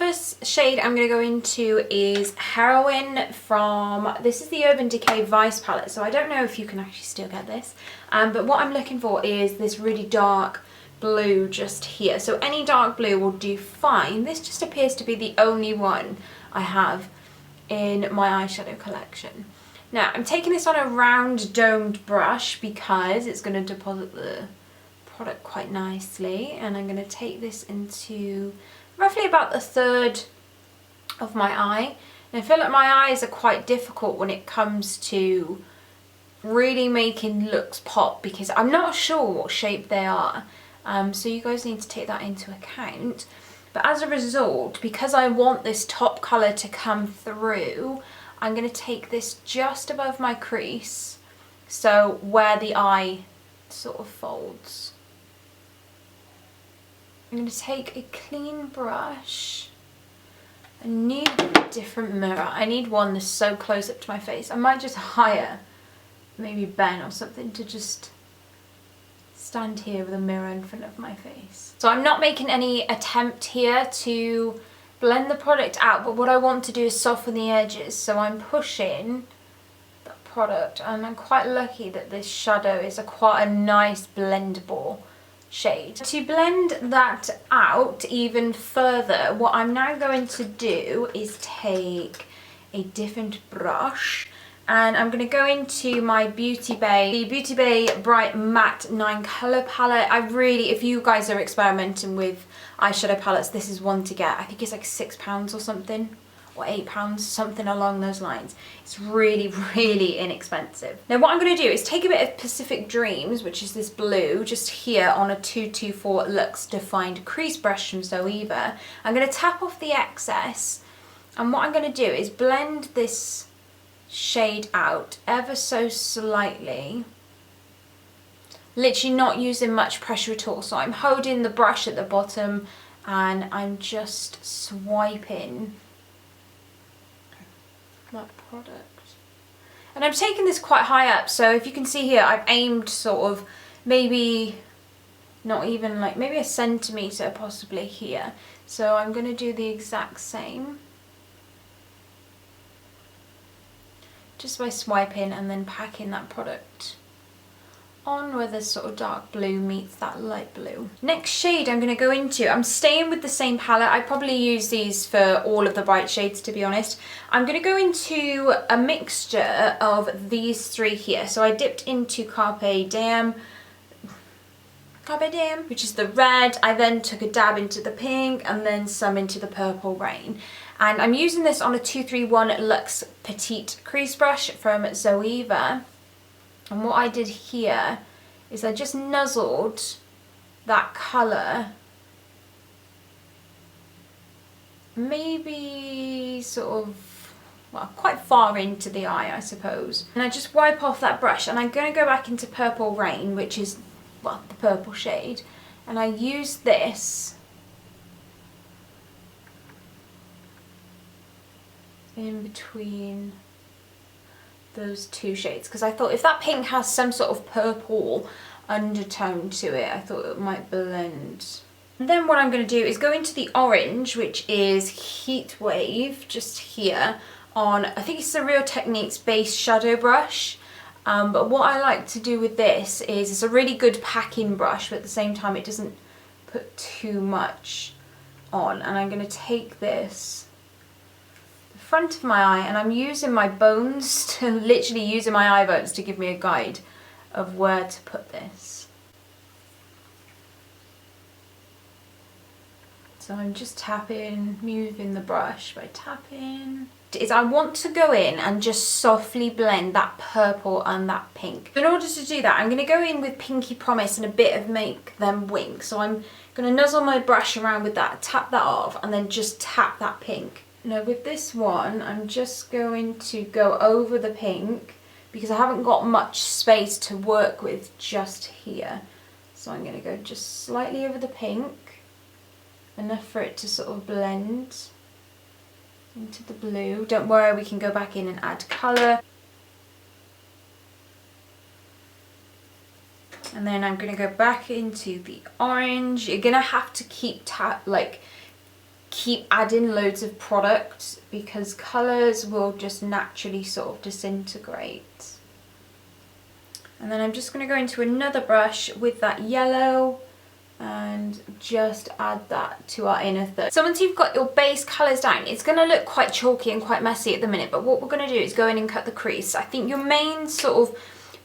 first shade I'm going to go into is Heroin from, this is the Urban Decay Vice palette, so I don't know if you can actually still get this, but what I'm looking for is this really dark blue just here. So any dark blue will do fine. This just appears to be the only one I have in my eyeshadow collection. Now I'm taking this on a round domed brush because it's going to deposit the product quite nicely, and I'm going to take this into roughly about the third of my eye. And I feel like my eyes are quite difficult when it comes to really making looks pop because I'm not sure what shape they are, so you guys need to take that into account. But as a result, because I want this top colour to come through, I'm going to take this just above my crease, so where the eye sort of folds. I'm going to take a clean brush. I need a different mirror. I need one that's so close up to my face. I might just hire maybe Ben or something to just stand here with a mirror in front of my face. So I'm not making any attempt here to blend the product out, but what I want to do is soften the edges. So I'm pushing the product, and I'm quite lucky that this shadow is quite a nice blendable shade. To blend that out even further, what I'm now going to do is take a different brush, and I'm going to go into my Beauty Bay, the Beauty Bay Bright Matte 9 colour palette. I really, if you guys are experimenting with eyeshadow palettes, this is one to get. I think it's like £6 or something, or £8, something along those lines. It's really, really inexpensive. Now what I'm going to do is take a bit of Pacific Dreams, which is this blue, just here on a 224 Luxe Defined Crease brush from Zoeva. I'm going to tap off the excess, and what I'm going to do is blend this shade out ever so slightly. Literally not using much pressure at all. So I'm holding the brush at the bottom and I'm just swiping that product. And I'm taking this quite high up, so if you can see here, I've aimed sort of maybe not even like maybe a centimetre possibly here. So I'm going to do the exact same, just by swiping and then packing that product on where the sort of dark blue meets that light blue. Next shade I'm going to go into, I'm staying with the same palette. I probably use these for all of the bright shades, to be honest. I'm going to go into a mixture of these three here. So I dipped into Carpe Diem, which is the red. I then took a dab into the pink and then some into the Purple Rain. And I'm using this on a 231 Luxe Petite Crease brush from Zoeva. And what I did here is I just nuzzled that colour maybe sort of, well, quite far into the eye, I suppose. And I just wipe off that brush, and I'm going to go back into Purple Rain, which is, well, the purple shade. And I use this in between those two shades, because I thought if that pink has some sort of purple undertone to it, I thought it might blend. And then what I'm going to do is go into the orange, which is Heat Wave, just here on, I think it's the Real Techniques base shadow brush. But what I like to do with this is it's a really good packing brush, but at the same time it doesn't put too much on. And I'm going to take this front of my eye, and I'm using my bones to literally using my eye bones to give me a guide of where to put this. So I'm just tapping, moving the brush by tapping. Is I want to go in and just softly blend that purple and that pink. In order to do that, I'm going to go in with Pinky Promise and a bit of Make Them Wink. So I'm going to nuzzle my brush around with that, tap that off, and then just tap that pink. Now with this one, I'm just going to go over the pink because I haven't got much space to work with just here. So I'm going to go just slightly over the pink, enough for it to sort of blend into the blue. Don't worry, we can go back in and add colour. And then I'm going to go back into the orange. You're going to have to keep keep adding loads of product because colours will just naturally sort of disintegrate. And then I'm just going to go into another brush with that yellow and just add that to our inner third. So once you've got your base colours down, it's going to look quite chalky and quite messy at the minute, but what we're going to do is go in and cut the crease. I think your main sort of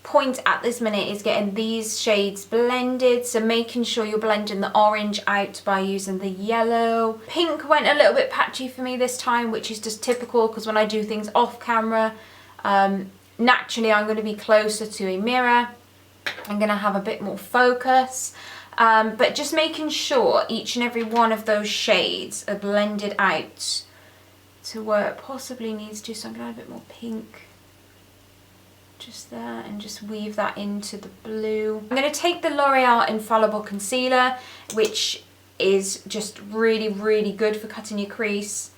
point at this minute is getting these shades blended, so making sure you're blending the orange out by using the yellow. Pink went a little bit patchy for me this time, which is just typical because when I do things off camera, naturally I'm going to be closer to a mirror. I'm going to have a bit more focus, but just making sure each and every one of those shades are blended out to where it possibly needs to. So I'm going to add a bit more pink just there and just weave that into the blue. I'm going to take the L'Oreal Infallible Concealer, which is just really, really good for cutting your crease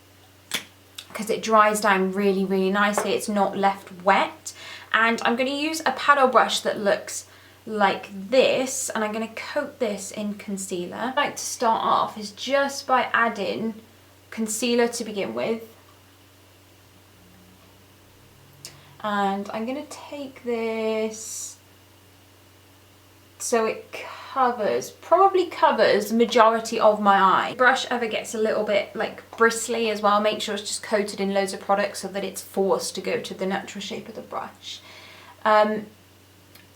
because it dries down really, really nicely. It's not left wet. And I'm going to use a paddle brush that looks like this, and I'm going to coat this in concealer. What I like to start off is just by adding concealer to begin with. And I'm going to take this so it probably covers the majority of my eye. Brush ever gets a little bit like bristly as well, make sure it's just coated in loads of product so that it's forced to go to the natural shape of the brush.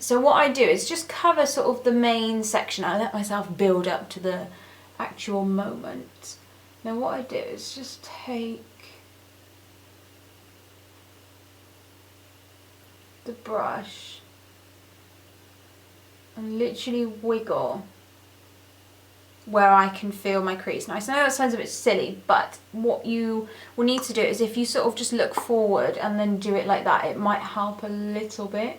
So what I do is just cover sort of the main section. I let myself build up to the actual moment. Now what I do is just take the brush and literally wiggle where I can feel my crease. Now I know that sounds a bit silly, but what you will need to do is if you sort of just look forward and then do it like that, it might help a little bit.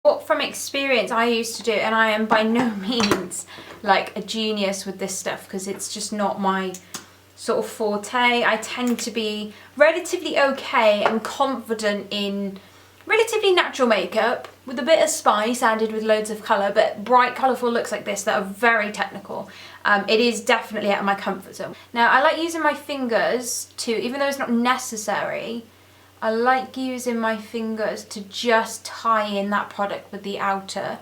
What from experience I used to do, and I am by no means like a genius with this stuff because it's just not my sort of forte. I tend to be relatively okay and confident in relatively natural makeup with a bit of spice added with loads of colour, but bright colourful looks like this that are very technical. It is definitely out of my comfort zone. Now I like using my fingers to, even though it's not necessary, I like using my fingers to just tie in that product with the outer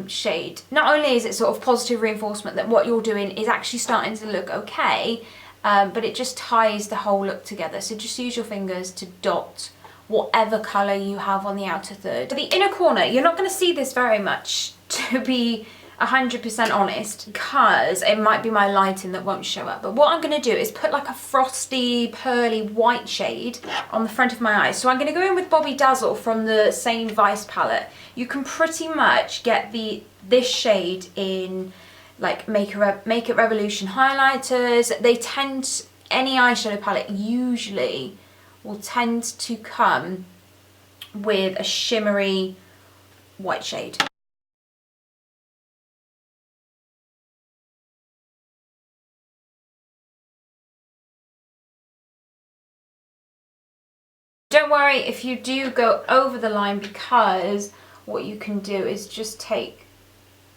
shade. Not only is it sort of positive reinforcement that what you're doing is actually starting to look okay, but it just ties the whole look together. So just use your fingers to dot whatever colour you have on the outer third. For the inner corner, you're not going to see this very much, to be 100% honest, because it might be my lighting that won't show up. But what I'm going to do is put like a frosty, pearly white shade on the front of my eyes. So I'm going to go in with Bobby Dazzle from the same Vice palette. You can pretty much get this shade in like Makeup Revolution highlighters. They tend, any eyeshadow palette usually will tend to come with a shimmery white shade. Don't worry if you do go over the line, because what you can do is just take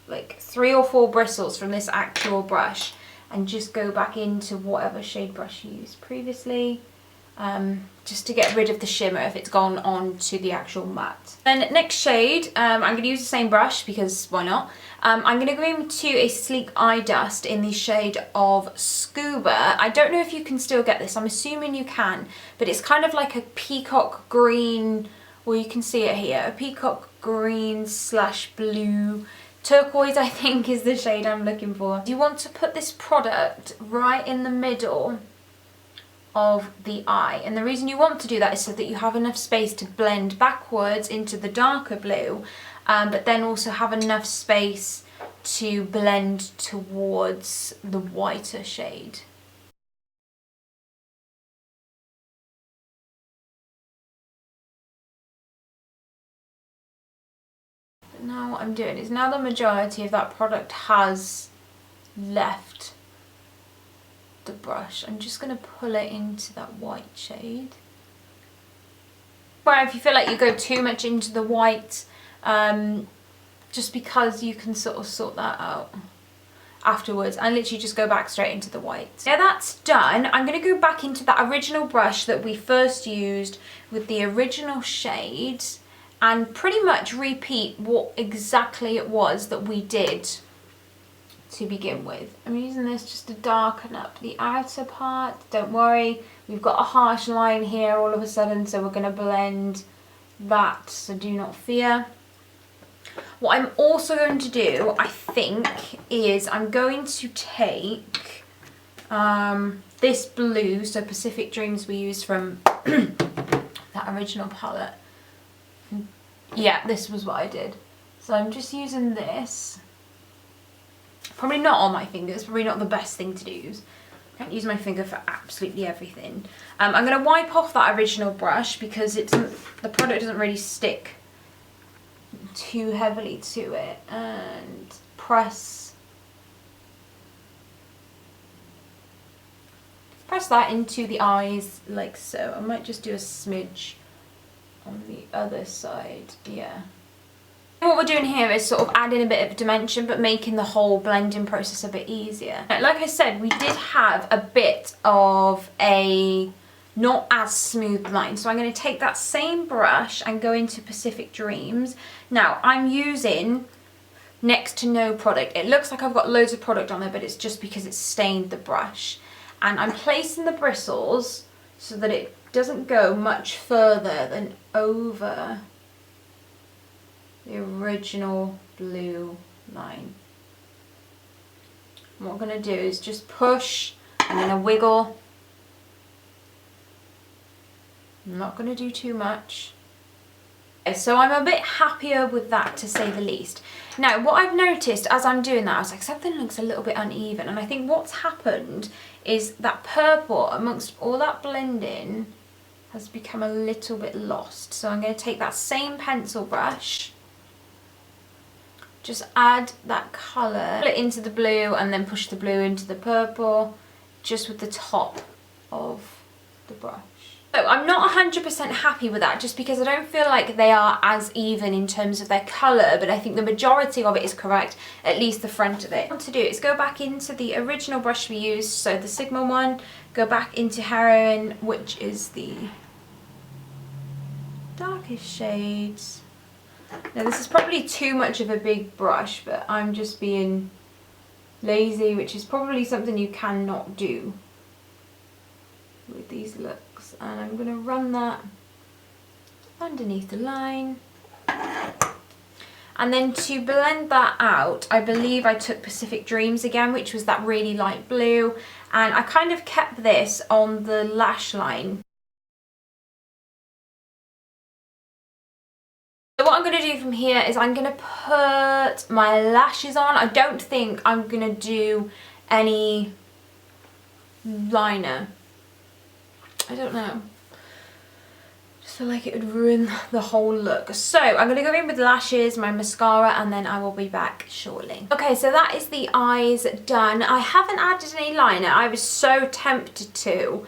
like 3 or 4 bristles from this actual brush and just go back into whatever shade brush you used previously, just to get rid of the shimmer if it's gone on to the actual matte. Then next shade, I'm going to use the same brush because why not? I'm going to go into a sleek eye dust in the shade of Scuba. I don't know if you can still get this, I'm assuming you can, but it's kind of like a peacock green, well you can see it here, a peacock green / blue. Turquoise I think is the shade I'm looking for. You want to put this product right in the middle of the eye, and the reason you want to do that is so that you have enough space to blend backwards into the darker blue, but then also have enough space to blend towards the whiter shade. But now what I'm doing is, now the majority of that product has left the brush, I'm just going to pull it into that white shade Where if you feel like you go too much into the white, just because you can sort of sort that out afterwards and literally just go back straight into the white. Now that's done, I'm going to go back into that original brush that we first used with the original shades and pretty much repeat what exactly it was that we did to begin with. I'm using this just to darken up the outer part. Don't worry, we've got a harsh line here all of a sudden, so we're going to blend that, so do not fear. What I'm also going to do, I think, is I'm going to take this blue, so Pacific Dreams we used from that original palette. Yeah, this was what I did. So I'm just using this. Probably not on my fingers, probably not the best thing to use. I can't use my finger for absolutely everything. I'm going to wipe off that original brush because the product doesn't really stick too heavily to it, and press that into the eyes like so. I might just do a smidge on the other side, yeah. What we're doing here is sort of adding a bit of dimension but making the whole blending process a bit easier. Like I said, we did have a bit of a not as smooth line, so I'm going to take that same brush and go into Pacific Dreams. Now I'm using next to no product. It looks like I've got loads of product on there, but it's just because it's stained the brush. And I'm placing the bristles so that it doesn't go much further than over the original blue line. And what I'm going to do is just push and then a wiggle. I'm not going to do too much. So I'm a bit happier with that, to say the least. Now what I've noticed as I'm doing that, I was like, something looks a little bit uneven, and I think what's happened is that purple amongst all that blending has become a little bit lost. So I'm going to take that same pencil brush, just add that colour into the blue and then push the blue into the purple just with the top of the brush. So I'm not 100% happy with that, just because I don't feel like they are as even in terms of their colour, but I think the majority of it is correct, at least the front of it. What to do is go back into the original brush we used, so the Sigma one, go back into Heroin, which is the darkest shades. Now this is probably too much of a big brush, but I'm just being lazy, which is probably something you cannot do with these looks. And I'm going to run that underneath the line. And then to blend that out, I believe I took Pacific Dreams again, which was that really light blue. And I kind of kept this on the lash line. So what I'm going to do from here is I'm going to put my lashes on. I don't think I'm going to do any liner. I don't know. Just feel like it would ruin the whole look. So I'm going to go in with lashes, my mascara, and then I will be back shortly. Okay, so that is the eyes done. I haven't added any liner. I was so tempted to,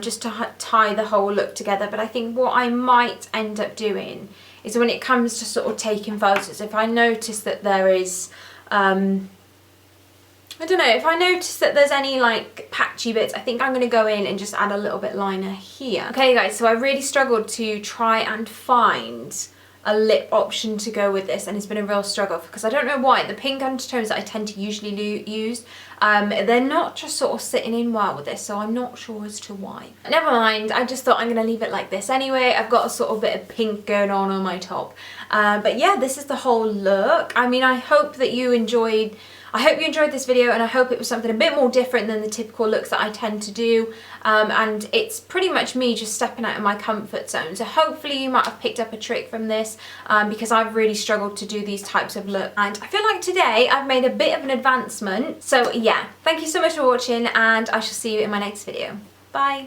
just to tie the whole look together. But I think what I might end up doing is when it comes to sort of taking photos, if I notice that there is, I don't know, if I notice that there's any like patchy bits, I think I'm going to go in and just add a little bit liner here. Okay guys, so I really struggled to try and find a lip option to go with this, and it's been a real struggle because I don't know why. The pink undertones that I tend to usually use, they're not just sort of sitting in well with this, so I'm not sure as to why. Never mind, I just thought I'm going to leave it like this anyway. I've got a sort of bit of pink going on my top. But yeah, this is the whole look. I mean, I hope that you enjoyed this video, and I hope it was something a bit more different than the typical looks that I tend to do, and it's pretty much me just stepping out of my comfort zone. So hopefully you might have picked up a trick from this, because I've really struggled to do these types of looks, and I feel like today I've made a bit of an advancement. So yeah, thank you so much for watching, and I shall see you in my next video. Bye!